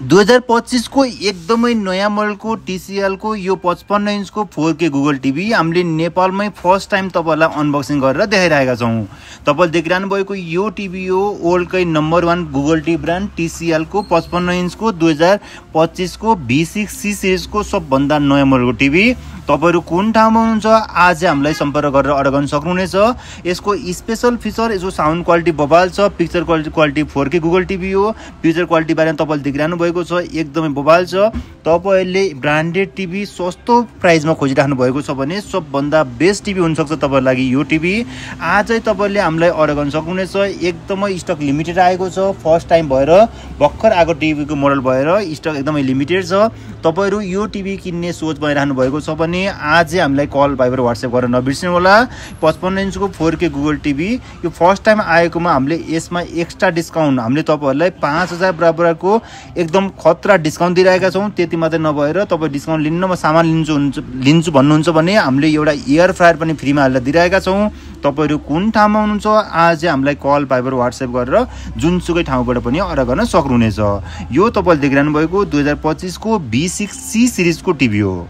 2025 को एकदमै नयाँ मोडलको TCL को यो 55 इन्चको 4K गुगल टिभी हामीले नेपालमै फर्स्ट टाइम तपाईहरुलाई अनबक्सिङ गरेर देखाइरहेका छौं। तपाईले देखिरहनु भएको यो टिभी हो वर्ल्डकै number 1 Google TV brand TCL को 55 इन्चको 2025 को V6C सिरिज को सबभन्दा नयाँ मोडलको टिभी। तपाईहरु कुन ठाउँमा हुनुहुन्छ आज हामीलाई सम्पर्क गरेर अर्डर गर्न सक्नुहुनेछ। यसको स्पेशल फिचर यसको साउन्ड क्वालिटी बबाल छ, picture quality 4K Google TV हो। पिक्चर क्वालिटी बारेमा तपाईले देखिरहनु भएको छ एकदमै बबाल छ। तपाईहरुले ब्रान्डेड टिभी सस्तो प्राइसमा खोजिराख्नु भएको छ भने सबभन्दा बेस्ट टिभी हुन सक्छ तपाईहरुको लागि यो टिभी। आजै तपाईले हामीलाई अर्डर गर्न सक्नुहुनेछ। एकदमै स्टक लिमिटेड आएको छ, फर्स्ट टाइम भएर भर्खर आएको टिभीको मोडल भएर स्टक एकदमै लिमिटेड छ। तपाईहरु यो टिभी किन्ने सोच भइराख्नु भएको छ भने आजै हामीलाई कल भाइबर व्हाट्सएप गरेर नबिर्सनु होला। 55 इन्चको 4K गुगल टिभी यो फर्स्ट टाइम आएकोमा हामीले यसमा एक्स्ट्रा डिस्काउन्ट हामीले तपाईहरुलाई 5000 बराबरको एकदम खतरा डिस्काउन्ट दिइरहेका छौं। त्यति मात्रै नभएर तपाई डिस्काउन्ट लिन्न म सामान लिन्छु भन्नुहुन्छ भने हामीले एउटा एयर फ्रायर पनि फ्रीमा हालेर दिइरहेका छौं। तपाईहरु कुन ठाउँमा हुनुहुन्छ आजै हामीलाई कल भाइबर व्हाट्सएप गरेर जुनसुकै ठाउँबाट पनि अर्डर गर्न सक्नुहुनेछ। यो तपाईले देखिरहनु भएको 2025 को V6C सिरिजको टिभी हो।